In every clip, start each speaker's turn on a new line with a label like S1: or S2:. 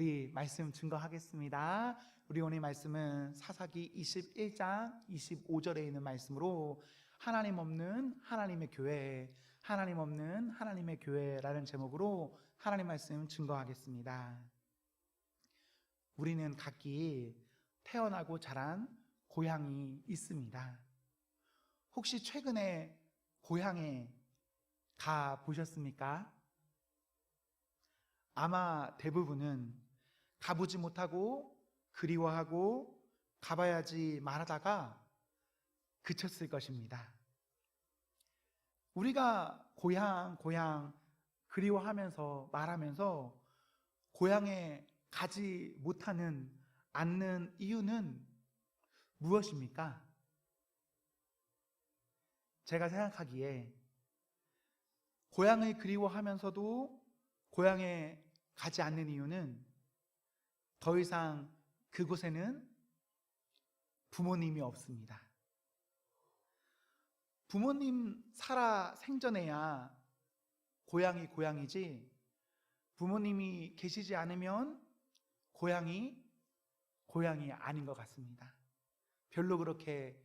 S1: 우리 말씀 증거하겠습니다. 우리 오늘 말씀은 사사기 21장 25절에 있는 말씀으로 하나님 없는 하나님의 교회, 하나님 없는 하나님의 교회라는 제목으로 하나님 말씀 증거하겠습니다. 우리는 각기 태어나고 자란 고향이 있습니다. 혹시 최근에 고향에 가 보셨습니까? 아마 대부분은 가보지 못하고 그리워하고 가봐야지 말하다가 그쳤을 것입니다. 우리가 고향 그리워하면서 말하면서 고향에 가지 못하는 않는 이유는 무엇입니까? 제가 생각하기에 고향을 그리워하면서도 고향에 가지 않는 이유는 더 이상 그곳에는 부모님이 없습니다. 부모님 살아 생전에야 고향이 고향이지, 부모님이 계시지 않으면 고향이 아닌 것 같습니다. 별로 그렇게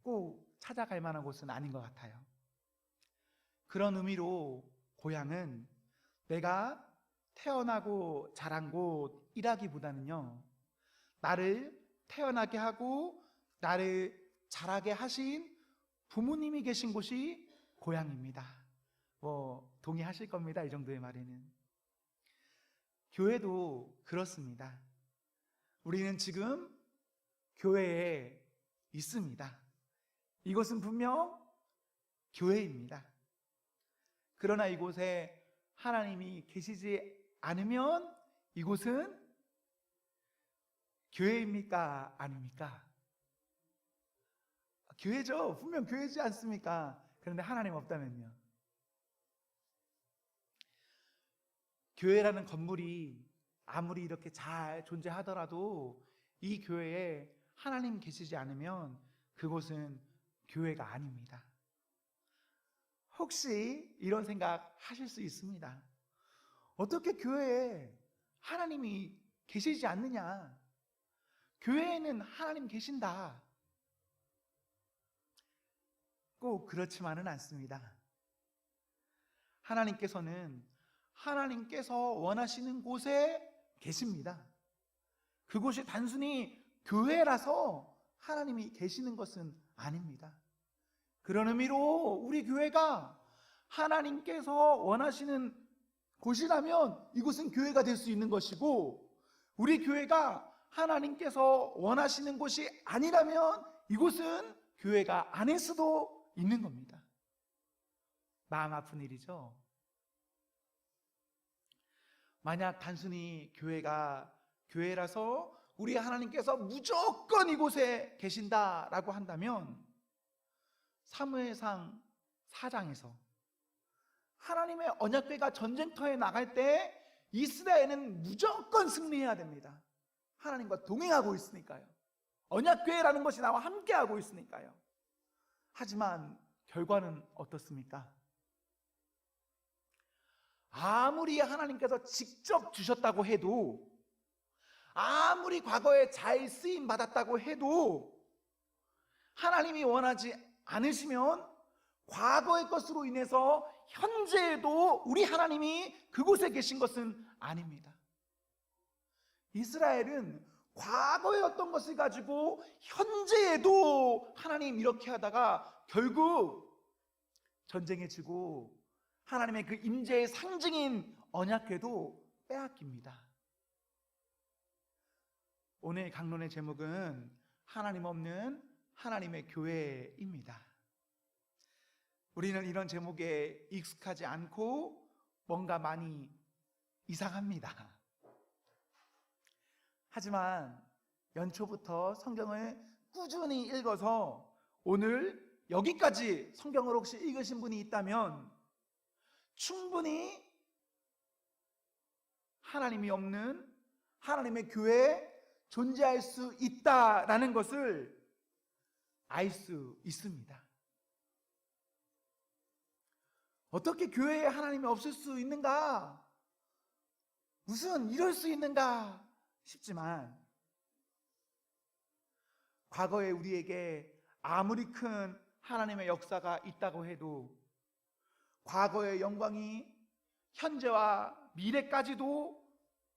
S1: 꼭 찾아갈 만한 곳은 아닌 것 같아요. 그런 의미로 고향은 내가 태어나고 자란 곳이라기보다는요, 나를 태어나게 하고 나를 자라게 하신 부모님이 계신 곳이 고향입니다. 동의하실 겁니다. 이 정도의 말에는. 교회도 그렇습니다. 우리는 지금 교회에 있습니다. 이곳은 분명 교회입니다. 그러나 이곳에 하나님이 계시지 않으면 이곳은 교회입니까? 아닙니까? 교회죠. 분명 교회지 않습니까? 그런데 하나님 없다면요? 교회라는 건물이 아무리 이렇게 잘 존재하더라도 이 교회에 하나님 계시지 않으면 그곳은 교회가 아닙니다. 혹시 이런 생각 하실 수 있습니다. 어떻게 교회에 하나님이 계시지 않느냐? 교회에는 하나님 계신다. 꼭 그렇지만은 않습니다. 하나님께서 원하시는 곳에 계십니다. 그곳이 단순히 교회라서 하나님이 계시는 것은 아닙니다. 그런 의미로 우리 교회가 하나님께서 원하시는 곳이라면 이곳은 교회가 될 수 있는 것이고, 우리 교회가 하나님께서 원하시는 곳이 아니라면 이곳은 교회가 아닐 수도 있는 겁니다. 마음 아픈 일이죠. 만약 단순히 교회가 교회라서 우리 하나님께서 무조건 이곳에 계신다라고 한다면 사무엘상 4장에서 하나님의 언약궤가 전쟁터에 나갈 때 이스라엘은 무조건 승리해야 됩니다. 하나님과 동행하고 있으니까요. 언약궤라는 것이 나와 함께하고 있으니까요. 하지만 결과는 어떻습니까? 아무리 하나님께서 직접 주셨다고 해도, 아무리 과거에 잘 쓰임 받았다고 해도 하나님이 원하지 않으시면 과거의 것으로 인해서 현재에도 우리 하나님이 그곳에 계신 것은 아닙니다. 이스라엘은 과거의 어떤 것을 가지고 현재에도 하나님 이렇게 하다가 결국 전쟁에 지고 하나님의 그 임재의 상징인 언약궤도 빼앗깁니다. 오늘 강론의 제목은 하나님 없는 하나님의 교회입니다. 우리는 이런 제목에 익숙하지 않고 뭔가 많이 이상합니다. 하지만 연초부터 성경을 꾸준히 읽어서 오늘 여기까지 성경을 혹시 읽으신 분이 있다면 충분히 하나님이 없는 하나님의 교회에 존재할 수 있다라는 것을 알 수 있습니다. 어떻게 교회에 하나님이 없을 수 있는가? 무슨 이럴 수 있는가 싶지만, 과거에 우리에게 아무리 큰 하나님의 역사가 있다고 해도 과거의 영광이 현재와 미래까지도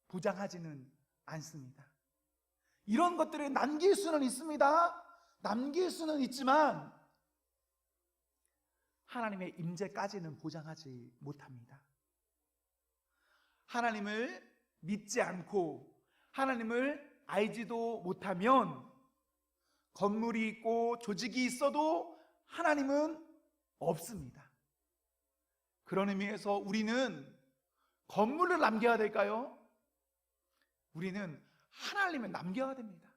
S1: 보장하지는 않습니다. 이런 것들을 남길 수는 있습니다. 남길 수는 있지만 하나님의 임재까지는 보장하지 못합니다. 하나님을 믿지 않고 하나님을 알지도 못하면 건물이 있고 조직이 있어도 하나님은 없습니다. 그런 의미에서 우리는 건물을 남겨야 될까요? 우리는 하나님을 남겨야 됩니다.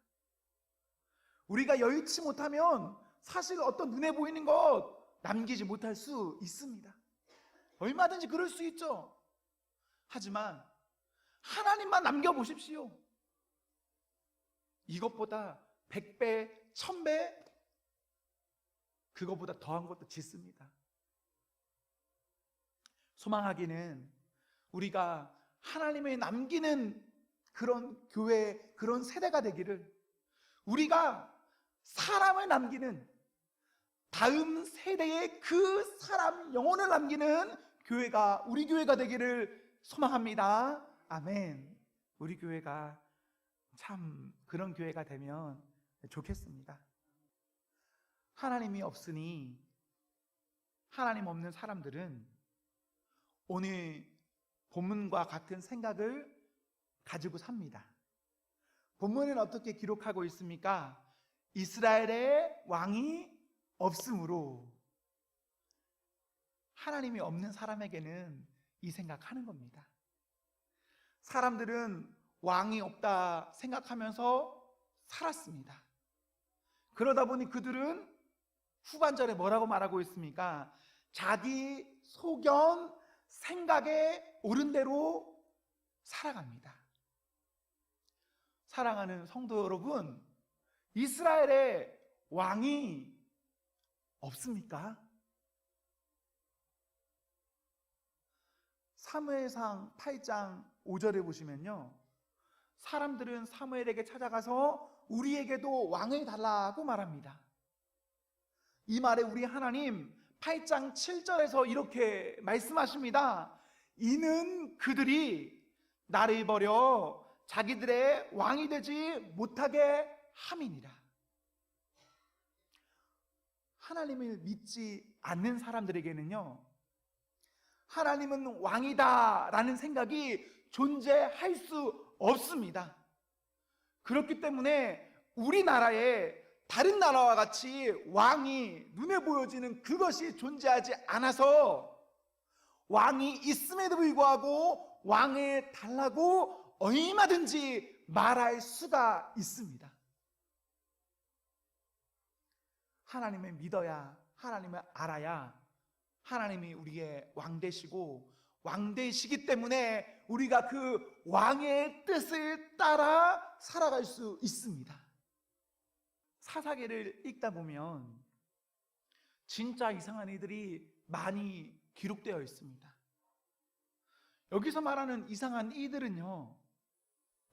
S1: 우리가 여의치 못하면 사실 어떤 눈에 보이는 것 남기지 못할 수 있습니다. 얼마든지 그럴 수 있죠. 하지만 하나님만 남겨보십시오. 이것보다 100배, 1000배, 그것보다 더한 것도 짓습니다. 소망하기는 우리가 하나님을 남기는 그런 교회, 그런 세대가 되기를, 우리가 사람을 남기는, 다음 세대에 그 사람 영혼을 남기는 교회가, 우리 교회가 되기를 소망합니다. 아멘. 우리 교회가 참 그런 교회가 되면 좋겠습니다. 하나님이 없으니, 하나님 없는 사람들은 오늘 본문과 같은 생각을 가지고 삽니다. 본문은 어떻게 기록하고 있습니까? 이스라엘의 왕이 없으므로. 하나님이 없는 사람에게는 이 생각하는 겁니다. 사람들은 왕이 없다 생각하면서 살았습니다. 그러다 보니 그들은 후반절에 뭐라고 말하고 있습니까? 자기 소견, 생각에 옳은 대로 살아갑니다. 사랑하는 성도 여러분, 이스라엘의 왕이 없습니까? 사무엘상 8장 5절에 보시면요, 사람들은 사무엘에게 찾아가서 우리에게도 왕을 달라고 말합니다. 이 말에 우리 하나님 8장 7절에서 이렇게 말씀하십니다. 이는 그들이 나를 버려 자기들의 왕이 되지 못하게 함이니라. 하나님을 믿지 않는 사람들에게는요, 하나님은 왕이다 라는 생각이 존재할 수 없습니다. 그렇기 때문에 우리나라에 다른 나라와 같이 왕이 눈에 보여지는 그것이 존재하지 않아서 왕이 있음에도 불구하고 왕을 달라고 얼마든지 말할 수가 있습니다. 하나님을 믿어야, 하나님을 알아야 하나님이 우리의 왕 되시고, 왕 되시기 때문에 우리가 그 왕의 뜻을 따라 살아갈 수 있습니다. 사사기를 읽다 보면 진짜 이상한 이들이 많이 기록되어 있습니다. 여기서 말하는 이상한 이들은요,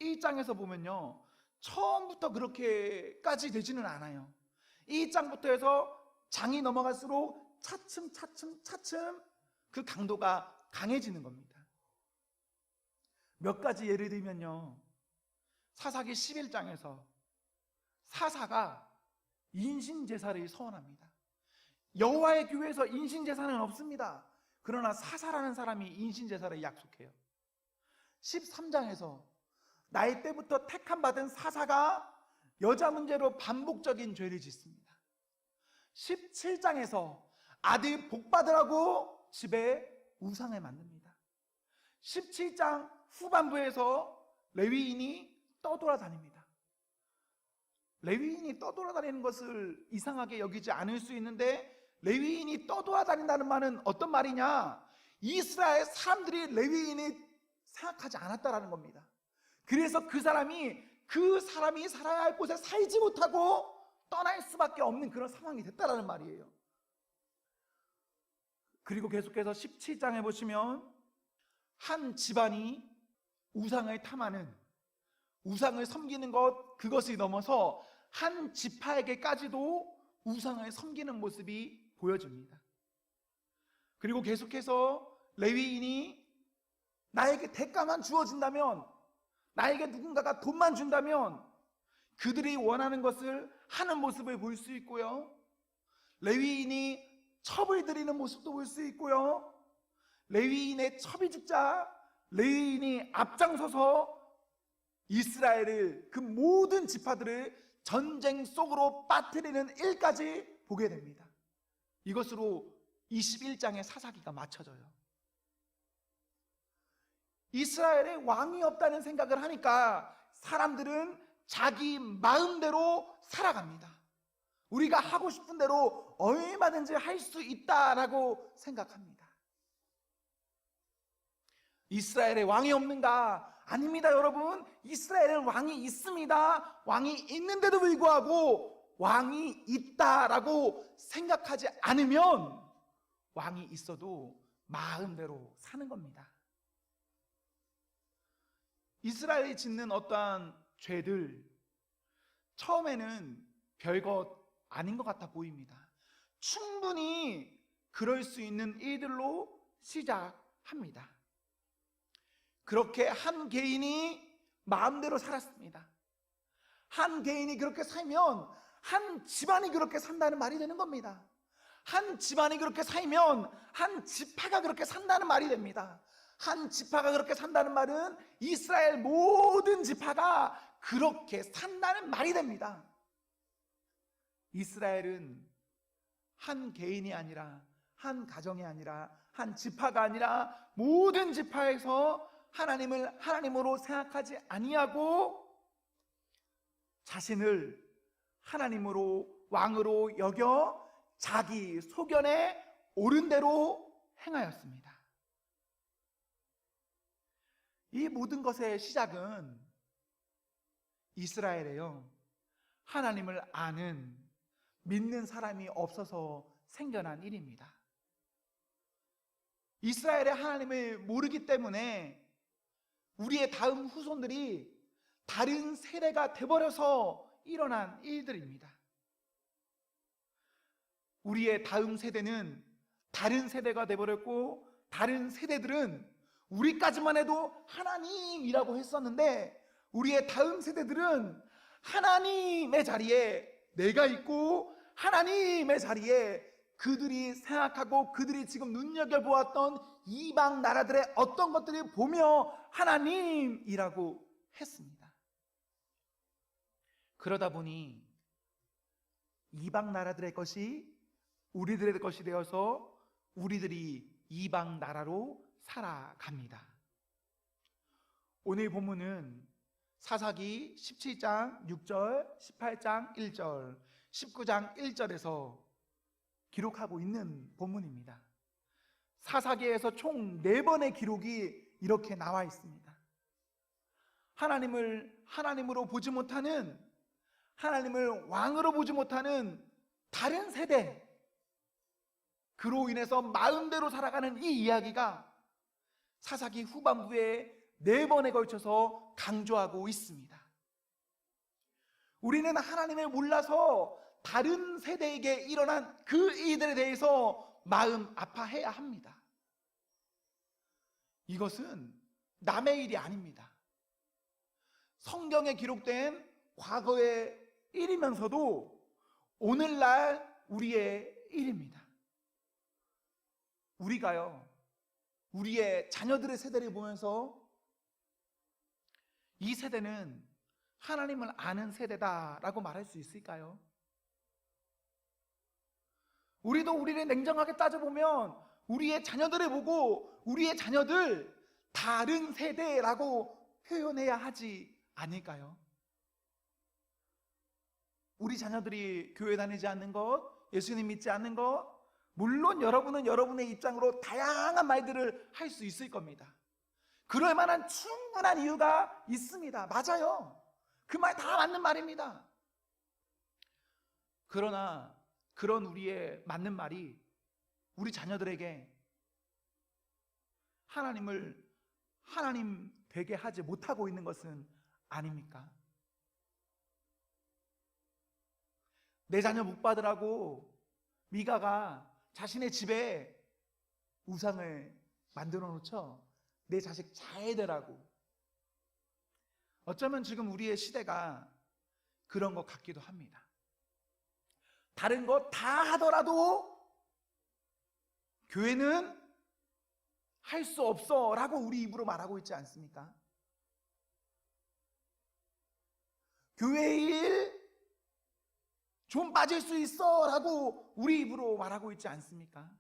S1: 1장에서 보면요, 처음부터 그렇게까지 되지는 않아요. 1장부터 해서 장이 넘어갈수록 차츰 그 강도가 강해지는 겁니다. 몇 가지 예를 들면요, 사사기 11장에서 사사가 인신제사를 서원합니다. 여호와의 교회에서 인신제사는 없습니다. 그러나 사사라는 사람이 인신제사를 약속해요. 13장에서 나이 때부터 택함받은 사사가 여자 문제로 반복적인 죄를 짓습니다. 17장에서 아들 복받으라고 집에 우상을 만듭니다. 17장 후반부에서 레위인이 떠돌아다닙니다. 레위인이 떠돌아다니는 것을 이상하게 여기지 않을 수 있는데, 레위인이 떠돌아다닌다는 말은 어떤 말이냐? 이스라엘 사람들이 레위인이 생각하지 않았다라는 겁니다. 그래서 그 사람이 살아야 할 곳에 살지 못하고 떠날 수밖에 없는 그런 상황이 됐다라는 말이에요. 그리고 계속해서 17장에 보시면 한 집안이 우상을 탐하는, 우상을 섬기는 것, 그것이 넘어서 한 지파에게까지도 우상을 섬기는 모습이 보여집니다. 그리고 계속해서 레위인이 나에게 대가만 주어진다면, 나에게 누군가가 돈만 준다면 그들이 원하는 것을 하는 모습을 볼 수 있고요, 레위인이 첩을 드리는 모습도 볼 수 있고요, 레위인의 첩이 죽자 레위인이 앞장서서 이스라엘을, 그 모든 지파들을 전쟁 속으로 빠뜨리는 일까지 보게 됩니다. 이것으로 21장의 사사기가 맞춰져요. 이스라엘에 왕이 없다는 생각을 하니까 사람들은 자기 마음대로 살아갑니다. 우리가 하고 싶은 대로 얼마든지 할 수 있다라고 생각합니다. 이스라엘에 왕이 없는가? 아닙니다, 여러분. 이스라엘에 왕이 있습니다. 왕이 있는데도 불구하고 왕이 있다라고 생각하지 않으면 왕이 있어도 마음대로 사는 겁니다. 이스라엘이 짓는 어떠한 죄들, 처음에는 별것 아닌 것 같아 보입니다. 충분히 그럴 수 있는 일들로 시작합니다. 그렇게 한 개인이 마음대로 살았습니다. 한 개인이 그렇게 살면 한 집안이 그렇게 산다는 말이 되는 겁니다. 한 집안이 그렇게 살면 한 지파가 그렇게 산다는 말이 됩니다. 한 지파가 그렇게 산다는 말은 이스라엘 모든 지파가 그렇게 산다는 말이 됩니다. 이스라엘은 한 개인이 아니라, 한 가정이 아니라, 한 지파가 아니라 모든 지파에서 하나님을 하나님으로 생각하지 아니하고 자신을 하나님으로, 왕으로 여겨 자기 소견에 옳은 대로 행하였습니다. 이 모든 것의 시작은 이스라엘에요, 하나님을 아는, 믿는 사람이 없어서 생겨난 일입니다. 이스라엘의 하나님을 모르기 때문에 우리의 다음 후손들이 다른 세대가 되어버려서 일어난 일들입니다. 우리의 다음 세대는 다른 세대가 되어버렸고, 다른 세대들은 우리까지만 해도 하나님이라고 했었는데, 우리의 다음 세대들은 하나님의 자리에 내가 있고, 하나님의 자리에 그들이 생각하고 그들이 지금 눈여겨보았던 이방 나라들의 어떤 것들을 보며 하나님이라고 했습니다. 그러다 보니 이방 나라들의 것이 우리들의 것이 되어서 우리들이 이방 나라로 살아갑니다. 오늘 본문은 사사기 17장 6절, 18장 1절, 19장 1절에서 기록하고 있는 본문입니다. 사사기에서 총 4번의 기록이 이렇게 나와 있습니다. 하나님을 하나님으로 보지 못하는, 하나님을 왕으로 보지 못하는 다른 세대, 그로 인해서 마음대로 살아가는 이 이야기가 사사기 후반부에 4번에 걸쳐서 강조하고 있습니다. 우리는 하나님을 몰라서 다른 세대에게 일어난 그 일들에 대해서 마음 아파해야 합니다. 이것은 남의 일이 아닙니다. 성경에 기록된 과거의 일이면서도 오늘날 우리의 일입니다. 우리가요, 우리의 자녀들의 세대를 보면서 이 세대는 하나님을 아는 세대다라고 말할 수 있을까요? 우리도 우리를 냉정하게 따져보면 우리의 자녀들을 보고 우리의 자녀들 다른 세대라고 표현해야 하지 않을까요? 우리 자녀들이 교회 다니지 않는 것, 예수님 믿지 않는 것, 물론 여러분은 여러분의 입장으로 다양한 말들을 할 수 있을 겁니다. 그럴 만한 충분한 이유가 있습니다. 맞아요. 그 말 다 맞는 말입니다. 그러나 그런 우리의 맞는 말이 우리 자녀들에게 하나님을 하나님 되게 하지 못하고 있는 것은 아닙니까? 내 자녀 복 받으라고 미가가 자신의 집에 우상을 만들어 놓죠. 내 자식 잘 되라고. 어쩌면 지금 우리의 시대가 그런 것 같기도 합니다. 다른 거 다 하더라도 교회는 할 수 없어 라고 우리 입으로 말하고 있지 않습니까? 교회 일 좀 빠질 수 있어 라고 우리 입으로 말하고 있지 않습니까?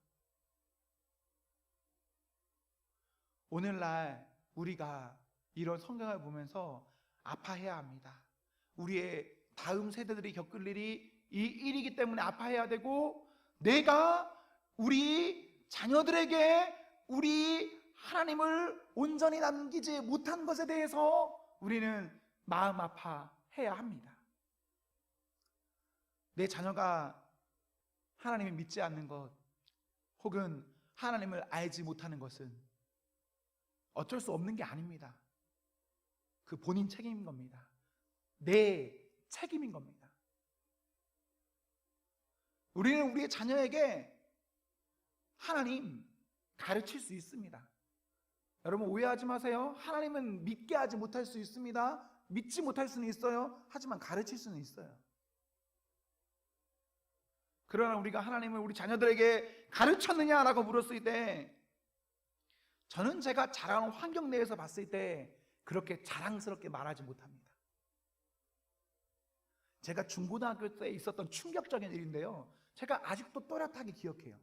S1: 오늘날 우리가 이런 성경을 보면서 아파해야 합니다. 우리의 다음 세대들이 겪을 일이 이 일이기 때문에 아파해야 되고, 내가 우리 자녀들에게 우리 하나님을 온전히 남기지 못한 것에 대해서 우리는 마음 아파해야 합니다. 내 자녀가 하나님을 믿지 않는 것, 혹은 하나님을 알지 못하는 것은 어쩔 수 없는 게 아닙니다. 그 본인 책임인 겁니다. 내 책임인 겁니다. 우리는 우리의 자녀에게 하나님 가르칠 수 있습니다. 여러분 오해하지 마세요. 하나님은 믿게 하지 못할 수 있습니다. 믿지 못할 수는 있어요. 하지만 가르칠 수는 있어요. 그러나 우리가 하나님을 우리 자녀들에게 가르쳤느냐라고 물었을 때, 저는 제가 자라는 환경 내에서 봤을 때 그렇게 자랑스럽게 말하지 못합니다. 제가 중고등학교 때 있었던 충격적인 일인데요, 제가 아직도 또렷하게 기억해요.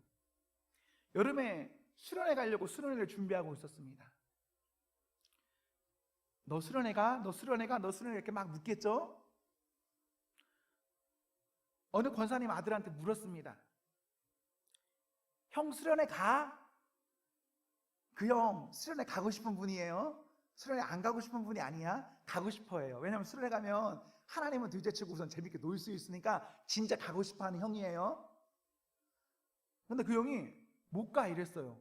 S1: 여름에 수련회 가려고 수련회를 준비하고 있었습니다. 너 수련회 가? 너 수련회 가? 너 수련회 이렇게 막 묻겠죠? 어느 권사님 아들한테 물었습니다. 형 수련회 가? 그 형 수련회 가고 싶은 분이에요? 수련회 안 가고 싶은 분이 아니야? 가고 싶어 해요. 왜냐하면 수련회 가면 하나님은 둘째치고 우선 재밌게 놀 수 있으니까 진짜 가고 싶어 하는 형이에요. 근데 그 형이 못 가 이랬어요.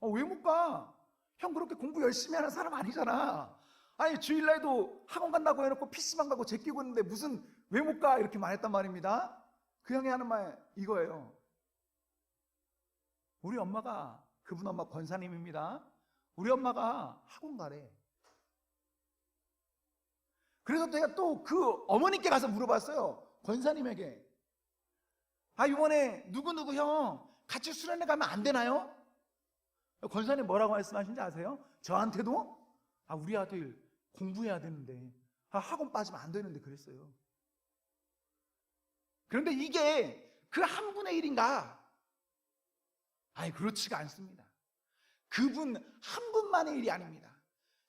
S1: 왜 못 가? 형 그렇게 공부 열심히 하는 사람 아니잖아. 아니 주일날도 학원 간다고 해놓고 PC방 가고 제끼고 있는데 무슨 왜 못 가? 이렇게 말했단 말입니다. 그 형이 하는 말 이거예요. 우리 엄마가, 그분 엄마 권사님입니다. 우리 엄마가 학원 가래. 그래서 제가 또 그 어머니께 가서 물어봤어요. 권사님에게. 이번에 누구누구 형 같이 수련회 가면 안 되나요? 권사님 뭐라고 말씀하신지 아세요? 저한테도 우리 아들 공부해야 되는데 학원 빠지면 안 되는데 그랬어요. 그런데 이게 그 한 분의 일인가? 그렇지가 않습니다. 그분 한 분만의 일이 아닙니다.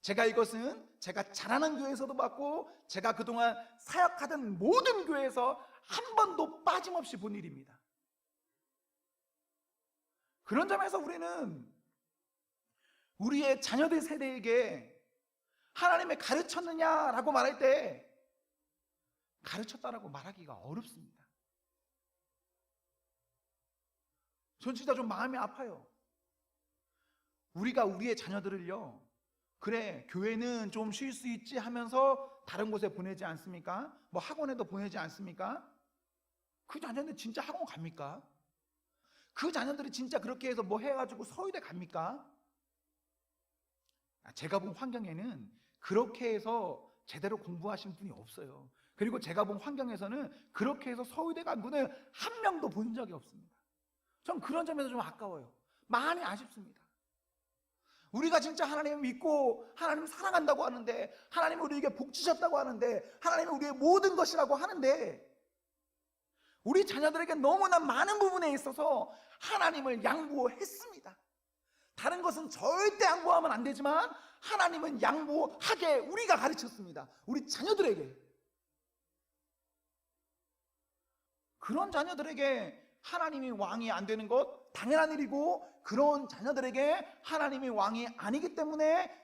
S1: 제가 이것은 제가 자라는 교회에서도 봤고, 제가 그동안 사역하던 모든 교회에서 한 번도 빠짐없이 본 일입니다. 그런 점에서 우리는 우리의 자녀들 세대에게 하나님의 가르쳤느냐라고 말할 때 가르쳤다라고 말하기가 어렵습니다. 전 진짜 좀 마음이 아파요. 우리가 우리의 자녀들을요, 그래 교회는 좀 쉴 수 있지 하면서 다른 곳에 보내지 않습니까? 뭐 학원에도 보내지 않습니까? 그 자녀들 진짜 학원 갑니까? 그 자녀들이 진짜 그렇게 해서 뭐 해가지고 서울대 갑니까? 제가 본 환경에는 그렇게 해서 제대로 공부하신 분이 없어요. 그리고 제가 본 환경에서는 그렇게 해서 서울대 간 분을 한 명도 본 적이 없습니다. 전 그런 점에서 좀 아까워요. 많이 아쉽습니다. 우리가 진짜 하나님을 믿고 하나님을 사랑한다고 하는데, 하나님이 우리에게 복 주셨다고 하는데, 하나님이 우리의 모든 것이라고 하는데, 우리 자녀들에게 너무나 많은 부분에 있어서 하나님을 양보했습니다. 다른 것은 절대 양보하면 안 되지만 하나님은 양보하게 우리가 가르쳤습니다. 우리 자녀들에게. 그런 자녀들에게 하나님이 왕이 안 되는 것 당연한 일이고, 그런 자녀들에게 하나님이 왕이 아니기 때문에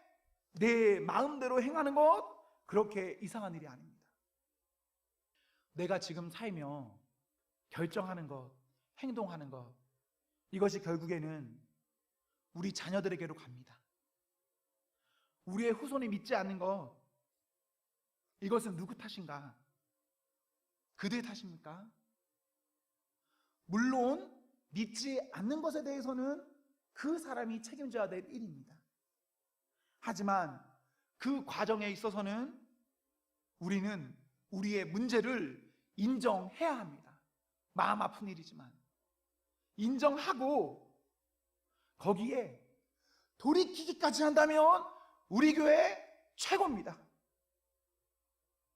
S1: 내 마음대로 행하는 것, 그렇게 이상한 일이 아닙니다. 내가 지금 살며 결정하는 것, 행동하는 것, 이것이 결국에는 우리 자녀들에게로 갑니다. 우리의 후손이 믿지 않는 것, 이것은 누구 탓인가? 그들의 탓입니까? 물론 믿지 않는 것에 대해서는 그 사람이 책임져야 될 일입니다. 하지만 그 과정에 있어서는 우리는 우리의 문제를 인정해야 합니다. 마음 아픈 일이지만 인정하고 거기에 돌이키기까지 한다면 우리 교회 최고입니다.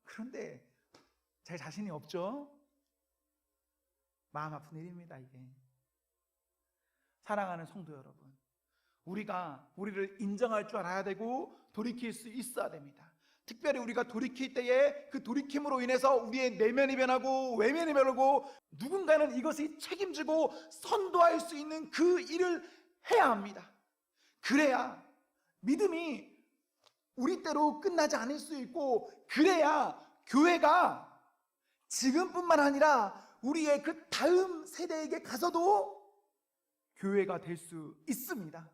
S1: 그런데 제 자신이 없죠? 마음 아픈 일입니다, 이게. 사랑하는 성도 여러분, 우리가 우리를 인정할 줄 알아야 되고 돌이킬 수 있어야 됩니다. 특별히 우리가 돌이킬 때에 그 돌이킴으로 인해서 우리의 내면이 변하고 외면이 변하고 누군가는 이것이 책임지고 선도할 수 있는 그 일을 해야 합니다. 그래야 믿음이 우리 때로 끝나지 않을 수 있고, 그래야 교회가 지금뿐만 아니라 우리의 그 다음 세대에게 가서도 교회가 될 수 있습니다.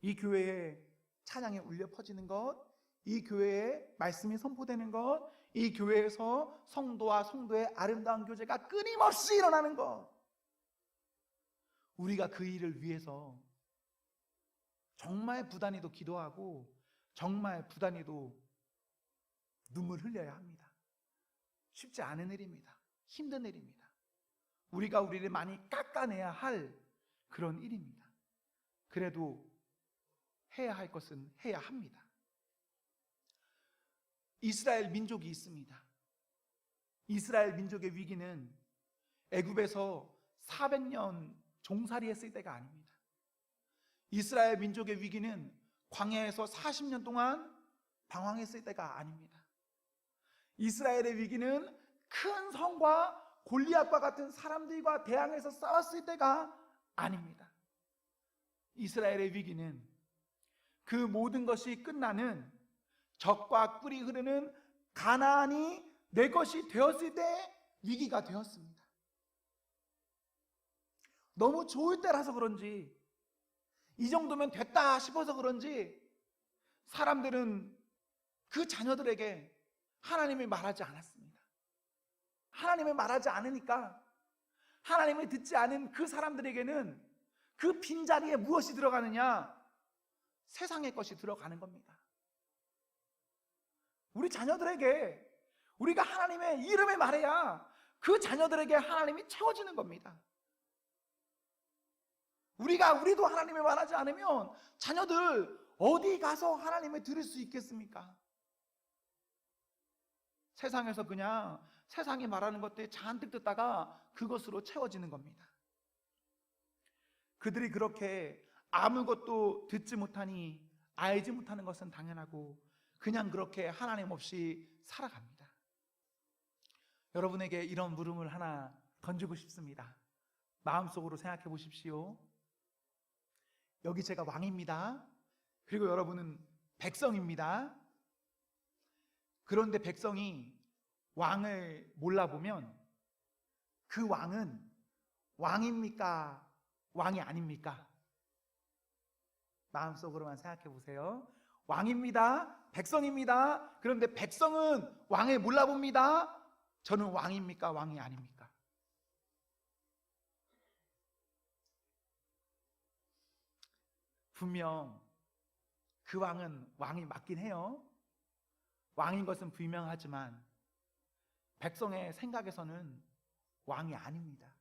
S1: 이 교회에 찬양이 울려 퍼지는 것, 이 교회에 말씀이 선포되는 것, 이 교회에서 성도와 성도의 아름다운 교제가 끊임없이 일어나는 것, 우리가 그 일을 위해서 정말 부단히도 기도하고 정말 부단히도 눈물 흘려야 합니다. 쉽지 않은 일입니다. 힘든 일입니다. 우리가 우리를 많이 깎아내야 할 그런 일입니다. 그래도 해야 할 것은 해야 합니다. 이스라엘 민족이 있습니다. 이스라엘 민족의 위기는 애굽에서 400년 종살이했을 때가 아닙니다. 이스라엘 민족의 위기는 광야에서 40년 동안 방황했을 때가 아닙니다. 이스라엘의 위기는 큰 성과 골리앗과 같은 사람들과 대항해서 싸웠을 때가 아닙니다. 이스라엘의 위기는 그 모든 것이 끝나는 젖과 꿀이 흐르는 가나안이 내 것이 되었을 때 위기가 되었습니다. 너무 좋을 때라서 그런지, 이 정도면 됐다 싶어서 그런지 사람들은 그 자녀들에게 하나님을 말하지 않았습니다. 하나님을 말하지 않으니까 하나님을 듣지 않은 그 사람들에게는 그 빈자리에 무엇이 들어가느냐? 세상의 것이 들어가는 겁니다. 우리 자녀들에게 우리가 하나님의 이름을 말해야 그 자녀들에게 하나님이 채워지는 겁니다. 우리도 하나님을 말하지 않으면 자녀들 어디 가서 하나님을 들을 수 있겠습니까? 세상에서 그냥 세상이 말하는 것들 잔뜩 듣다가 그것으로 채워지는 겁니다. 그들이 그렇게 아무것도 듣지 못하니 알지 못하는 것은 당연하고 그냥 그렇게 하나님 없이 살아갑니다. 여러분에게 이런 물음을 하나 던지고 싶습니다. 마음속으로 생각해 보십시오. 여기 제가 왕입니다. 그리고 여러분은 백성입니다. 그런데 백성이 왕을 몰라보면 그 왕은 왕입니까? 왕이 아닙니까? 마음속으로만 생각해 보세요. 왕입니다. 백성입니다. 그런데 백성은 왕을 몰라봅니다. 저는 왕입니까? 왕이 아닙니까? 분명 그 왕은 왕이 맞긴 해요. 왕인 것은 분명하지만 백성의 생각에서는 왕이 아닙니다.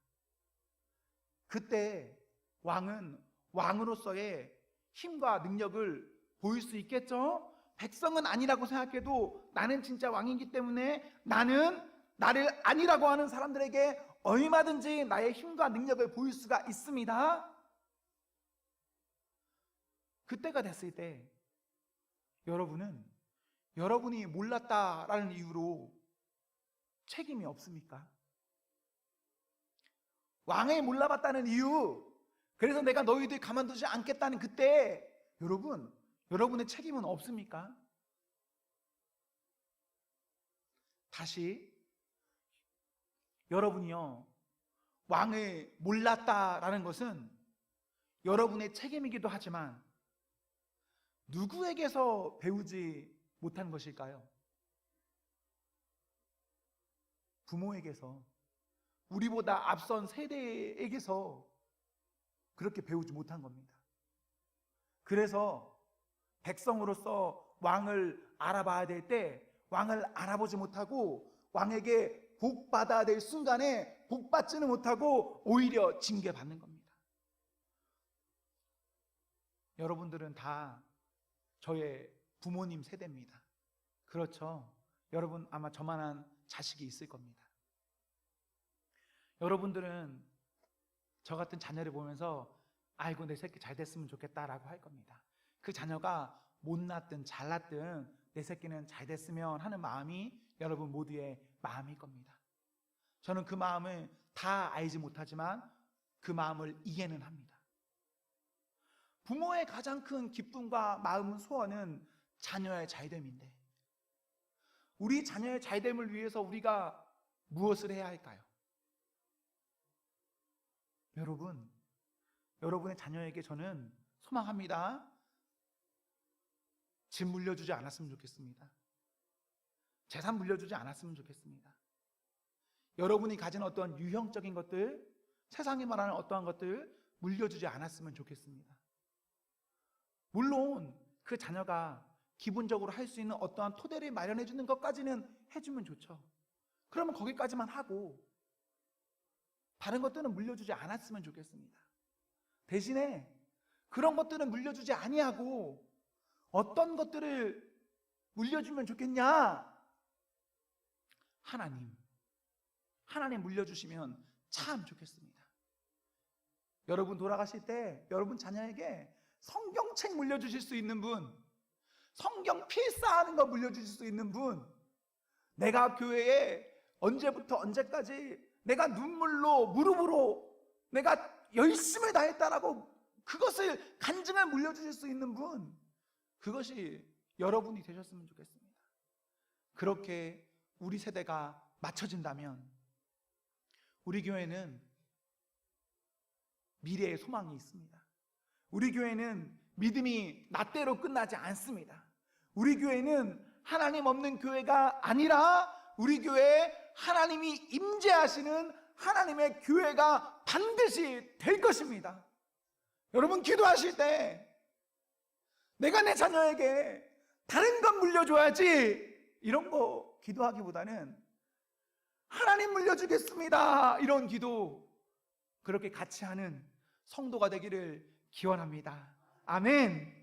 S1: 그때 왕은 왕으로서의 힘과 능력을 보일 수 있겠죠? 백성은 아니라고 생각해도 나는 진짜 왕이기 때문에 나는 나를 아니라고 하는 사람들에게 얼마든지 나의 힘과 능력을 보일 수가 있습니다. 그때가 됐을 때 여러분이 몰랐다라는 이유로 책임이 없습니까? 왕을 몰라봤다는 이유, 그래서 내가 너희들 가만두지 않겠다는 그때 여러분의 책임은 없습니까? 다시 여러분이요, 왕을 몰랐다라는 것은 여러분의 책임이기도 하지만 누구에게서 배우지 못한 것일까요? 부모에게서, 우리보다 앞선 세대에게서 그렇게 배우지 못한 겁니다. 그래서 백성으로서 왕을 알아봐야 될 때 왕을 알아보지 못하고 왕에게 복 받아야 될 순간에 복 받지는 못하고 오히려 징계받는 겁니다. 여러분들은 다 저의 부모님 세대입니다. 그렇죠? 여러분 아마 저만한 자식이 있을 겁니다. 여러분들은 저 같은 자녀를 보면서 아이고 내 새끼 잘 됐으면 좋겠다라고 할 겁니다. 그 자녀가 못났든 잘났든 내 새끼는 잘 됐으면 하는 마음이 여러분 모두의 마음일 겁니다. 저는 그 마음을 다 알지 못하지만 그 마음을 이해는 합니다. 부모의 가장 큰 기쁨과 마음 소원은 자녀의 잘됨인데 우리 자녀의 잘됨을 위해서 우리가 무엇을 해야 할까요? 여러분의 자녀에게 저는 소망합니다. 집 물려주지 않았으면 좋겠습니다. 재산 물려주지 않았으면 좋겠습니다. 여러분이 가진 어떤 유형적인 것들, 세상이 말하는 어떠한 것들 물려주지 않았으면 좋겠습니다. 물론 그 자녀가 기본적으로 할 수 있는 어떠한 토대를 마련해 주는 것까지는 해주면 좋죠. 그러면 거기까지만 하고 다른 것들은 물려주지 않았으면 좋겠습니다. 대신에 그런 것들은 물려주지 아니하고 어떤 것들을 물려주면 좋겠냐? 하나님 물려주시면 참 좋겠습니다. 여러분 돌아가실 때 여러분 자녀에게 성경책 물려주실 수 있는 분, 성경 필사하는 거 물려주실 수 있는 분, 내가 교회에 언제부터 언제까지 내가 눈물로 무릎으로 내가 열심을 다했다라고 그것을 간증을 물려주실 수 있는 분, 그것이 여러분이 되셨으면 좋겠습니다. 그렇게 우리 세대가 맞춰진다면 우리 교회는 미래의 소망이 있습니다. 우리 교회는 믿음이 낫대로 끝나지 않습니다. 우리 교회는 하나님 없는 교회가 아니라 우리 교회에 하나님이 임재하시는 하나님의 교회가 반드시 될 것입니다. 여러분 기도하실 때 내가 내 자녀에게 다른 건 물려줘야지 이런 거 기도하기보다는 하나님 물려주겠습니다 이런 기도 그렇게 같이 하는 성도가 되기를 기원합니다. 아멘.